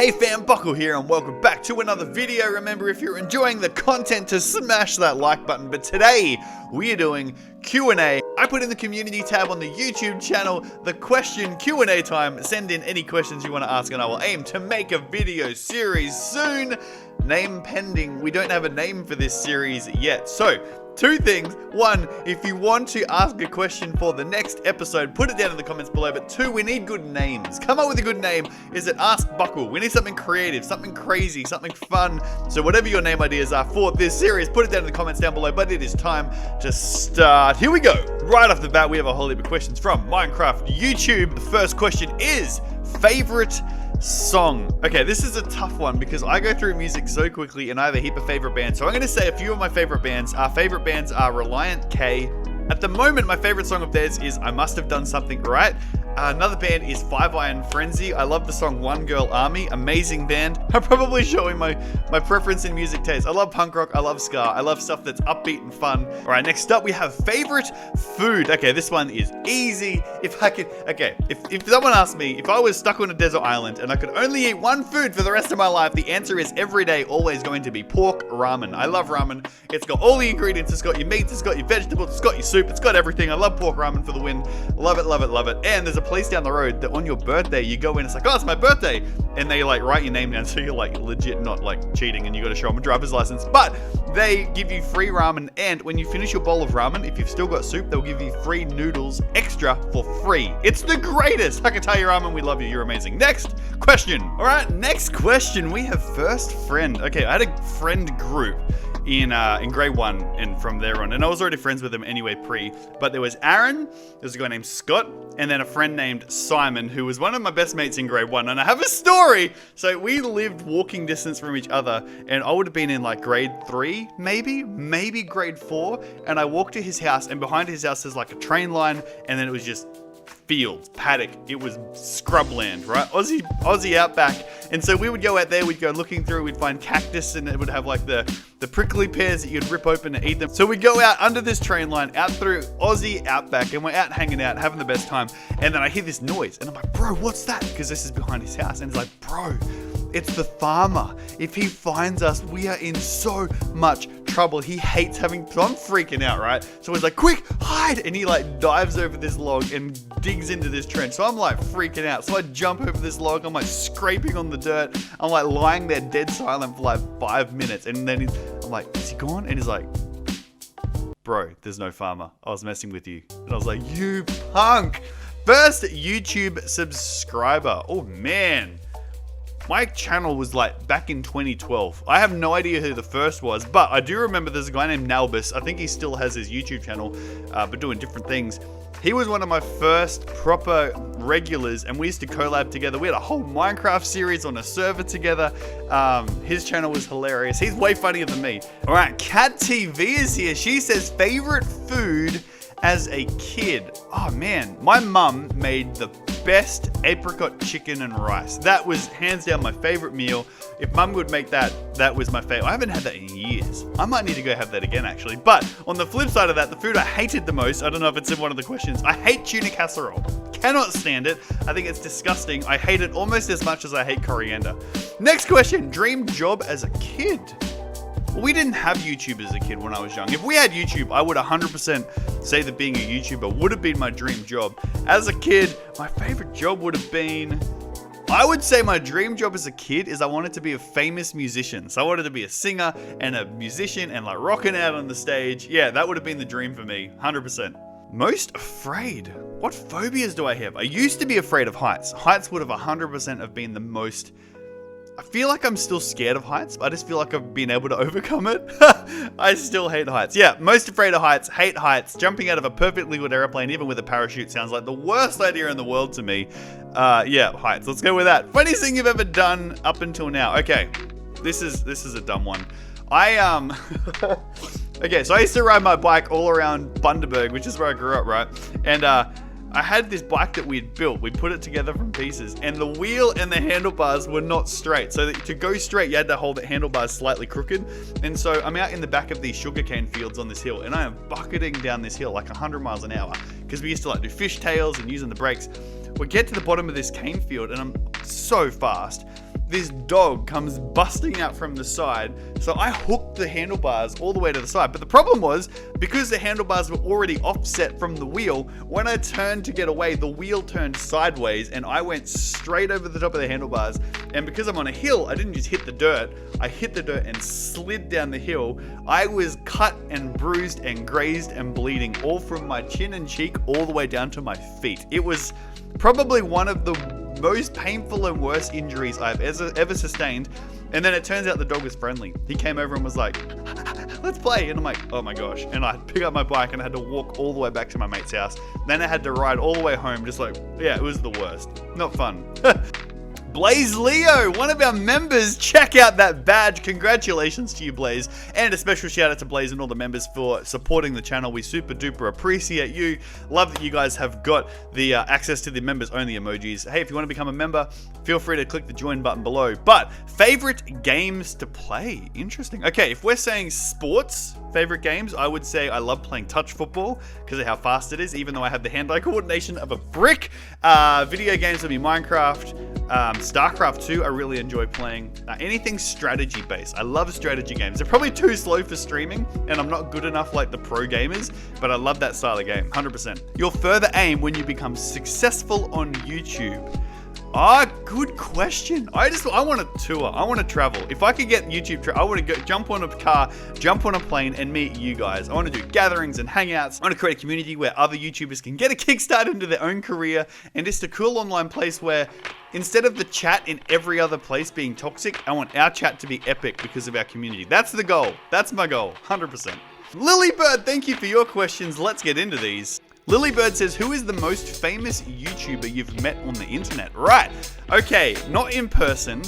Hey fam, Buckle here and welcome back to another video. Remember, if you're enjoying the content, to smash that like button. But today, we are doing Q&A. I put in the community tab on the YouTube channel the question Q&A time. Send in any questions you want to ask and I will aim to make a video series soon. Name pending. We don't have a name for this series yet. So, two things. One, if you want to ask a question for the next episode, put it down in the comments below. But two, we need good names. Come up with a good name. Is it Ask Buckle? We need something creative, something crazy, something fun. So whatever your name ideas are for this series, put it down in the comments down below. But it is time to start. Here we go. Right off the bat, we have a whole heap of questions from Minecraft YouTube. The first question is, favorite song. Okay, this is a tough one because I go through music so quickly and I have a heap of favorite bands. So I'm going to say a few of my favorite bands. Our favorite bands are Reliant K. At the moment, my favorite song of theirs is I Must Have Done Something Right. Another band is Five Iron Frenzy. I love the song One Girl Army. Amazing band. I'm probably showing my preference in music taste. I love punk rock. I love ska. I love stuff that's upbeat and fun. All right, next up we have favorite food. Okay, this one is easy. If someone asked me if I was stuck on a desert island and I could only eat one food for the rest of my life, the answer is every day always going to be pork ramen. I love ramen. It's got all the ingredients. It's got your meats. It's got your vegetables. It's got your soup. It's got everything. I love pork ramen for the win. Love it, love it, love it. And there's a place down the road that on your birthday you go in, it's like, oh, it's my birthday, and they like write your name down, so you're like legit not like cheating and you got to show them a driver's license, but they give you free ramen. And when you finish your bowl of ramen, if you've still got soup, they'll give you free noodles extra for free. It's the greatest. Hakatayi Ramen, we love you, you're amazing. Next question. All right, next question, we have first friend. Okay, I had a friend group in grade 1 and from there on, and I was already friends with them anyway but there was Aaron, there was a guy named Scott, and then a friend named Simon, who was one of my best mates in grade 1. And I have a story. So we lived walking distance from each other, and I would have been in like grade 3, maybe grade 4, and I walked to his house, and behind his house there's like a train line, and then it was just fields, paddock. It was scrubland, right? Aussie outback. And so we would go out there, we'd go looking through, we'd find cactus, and it would have like the prickly pears that you'd rip open and eat them. So we'd go out under this train line, out through Aussie outback, and we're out hanging out, having the best time. And then I hear this noise, and I'm like, bro, what's that? Because this is behind his house. And he's like, bro, it's the farmer. If he finds us, we are in so much trouble. He hates having, so I'm freaking out, right? So he's like, quick, hide. And he like dives over this log and digs into this trench. So I'm like freaking out. So I jump over this log. I'm like scraping on the dirt. I'm like lying there dead silent for like 5 minutes. And then I'm like, is he gone? And he's like, bro, there's no farmer. I was messing with you. And I was like, you punk. First YouTube subscriber. Oh man. My channel was like back in 2012. I have no idea who the first was, but I do remember there's a guy named Nalbus. I think he still has his YouTube channel, but doing different things. He was one of my first proper regulars, and we used to collab together. We had a whole Minecraft series on a server together. His channel was hilarious. He's way funnier than me. All right, Cat TV is here. She says, favorite food as a kid. Oh man, my mum made the best apricot chicken and rice. That was hands down my favorite meal. If mum would make that, that was my favorite. I haven't had that in years. I might need to go have that again actually. But on the flip side of that, the food I hated the most, I don't know if it's in one of the questions, I hate tuna casserole. Cannot stand it. I think it's disgusting. I hate it almost as much as I hate coriander. Next question, dream job as a kid. We didn't have YouTube as a kid when I was young. If we had YouTube, I would 100% say that being a YouTuber would have been my dream job. As a kid, my favorite job would have been, I would say my dream job as a kid is I wanted to be a famous musician. So I wanted to be a singer and a musician and like rocking out on the stage. Yeah, that would have been the dream for me, 100%. Most afraid. What phobias do I have? I used to be afraid of heights. Heights would have 100% have been the most. I feel like I'm still scared of heights, but I just feel like I've been able to overcome it. I still hate heights. Yeah, most afraid of heights, hate heights. Jumping out of a perfectly good airplane, even with a parachute, sounds like the worst idea in the world to me. Yeah, heights. Let's go with that. Funniest thing you've ever done up until now. Okay, this is a dumb one. Okay, so I used to ride my bike all around Bundaberg, which is where I grew up, right? And I had this bike that we had built. We put it together from pieces, and the wheel and the handlebars were not straight. So that to go straight, you had to hold the handlebars slightly crooked. And so I'm out in the back of these sugarcane fields on this hill, and I am bucketing down this hill like 100 miles an hour because we used to like do fishtails and using the brakes. We get to the bottom of this cane field, and I'm so fast. this dog comes busting out from the side. So I hooked the handlebars all the way to the side. But the problem was, because the handlebars were already offset from the wheel, when I turned to get away, the wheel turned sideways and I went straight over the top of the handlebars. And because I'm on a hill, I didn't just hit the dirt. I hit the dirt and slid down the hill. I was cut and bruised and grazed and bleeding, all from my chin and cheek all the way down to my feet. It was probably one of the most painful and worst injuries I've ever sustained. And then it turns out the dog was friendly. He came over and was like, let's play. And I'm like, oh my gosh. And I pick up my bike and I had to walk all the way back to my mate's house. Then I had to ride all the way home. Just like, yeah, it was the worst. Not fun. Blaze Leo, one of our members, check out that badge. Congratulations to you, Blaze. And a special shout out to Blaze and all the members for supporting the channel. We super duper appreciate you. Love that you guys have got the access to the members only emojis. Hey, if you want to become a member, feel free to click the join button below. But favorite games to play? Interesting. Okay, if we're saying sports, favorite games, I would say I love playing touch football because of how fast it is, even though I have the hand-eye coordination of a brick. Video games would be Minecraft. StarCraft 2, I really enjoy playing. Anything strategy based. I love strategy games. They're probably too slow for streaming, and I'm not good enough like the pro gamers, but I love that style of game, 100%. Your further aim when you become successful on YouTube. Good question. I want to tour. I want to travel. If I could get YouTube, I want to go jump on a car, jump on a plane, and meet you guys. I want to do gatherings and hangouts. I want to create a community where other YouTubers can get a kickstart into their own career, and just a cool online place where instead of the chat in every other place being toxic, I want our chat to be epic because of our community. That's the goal. That's my goal, 100%. Lilybird, thank you for your questions. Let's get into these. Lilybird says, who is the most famous YouTuber you've met on the internet? Right. Okay, not in person,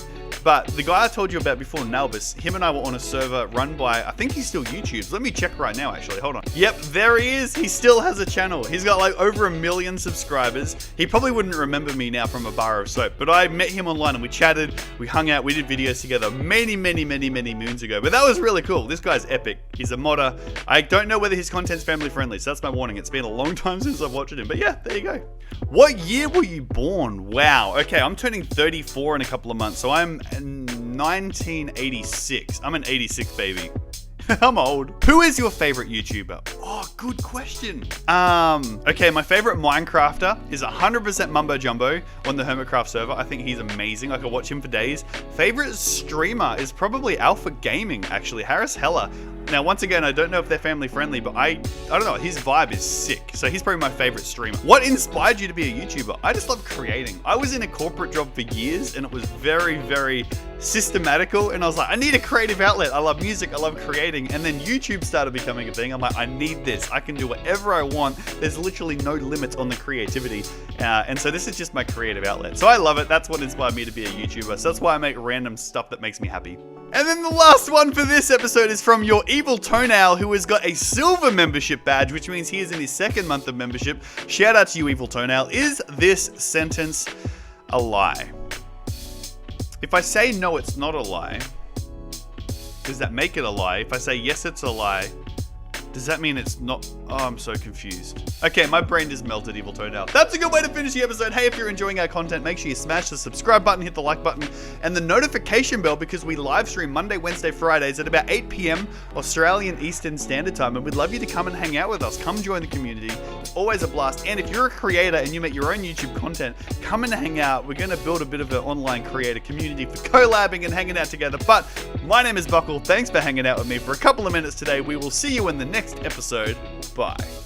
but the guy I told you about before, Nalbus, him and I were on a server run by, I think he's still YouTubes. Let me check right now, actually. Hold on. Yep, there he is. He still has a channel. He's got like over 1 million subscribers. He probably wouldn't remember me now from a bar of soap, but I met him online and we chatted, we hung out, we did videos together many moons ago. But that was really cool. This guy's epic. He's a modder. I don't know whether his content's family friendly, so that's my warning. It's been a long time since I've watched him, but yeah, there you go. What year were you born? Wow. Okay, I'm turning 34 in a couple of months, so I'm 1986. I'm an 86 baby. I'm old. Who is your favorite YouTuber? Oh, good question. Okay, my favorite Minecrafter is 100% Mumbo Jumbo on the Hermitcraft server. I think he's amazing. I could watch him for days. Favorite streamer is probably Alpha Gaming, actually. Harris Heller. Now, once again, I don't know if they're family friendly, but I don't know, his vibe is sick. So he's probably my favorite streamer. What inspired you to be a YouTuber? I just love creating. I was in a corporate job for years and it was very systematical. And I was like, I need a creative outlet. I love music. I love creating. And then YouTube started becoming a thing. I'm like, I need this. I can do whatever I want. There's literally no limits on the creativity. And so this is just my creative outlet. So I love it. That's what inspired me to be a YouTuber. So that's why I make random stuff that makes me happy. And then the last one for this episode is from Your Evil Toenail, who has got a silver membership badge, which means he is in his second month of membership. Shout out to you, Evil Toenail. Is this sentence a lie? If I say no, it's not a lie, does that make it a lie? If I say yes, it's a lie, does that mean it's not? Oh, I'm so confused. Okay, my brain just melted, Evil Toenail. That's a good way to finish the episode. Hey, if you're enjoying our content, make sure you smash the subscribe button, hit the like button, and the notification bell, because we live stream Monday, Wednesday, Fridays at about 8 p.m. Australian Eastern Standard Time, and we'd love you to come and hang out with us. Come join the community. It's always a blast. And if you're a creator and you make your own YouTube content, come and hang out. We're going to build a bit of an online creator community for collabing and hanging out together. But my name is Buckle. Thanks for hanging out with me for a couple of minutes today. We will see you in the next episode. Bye.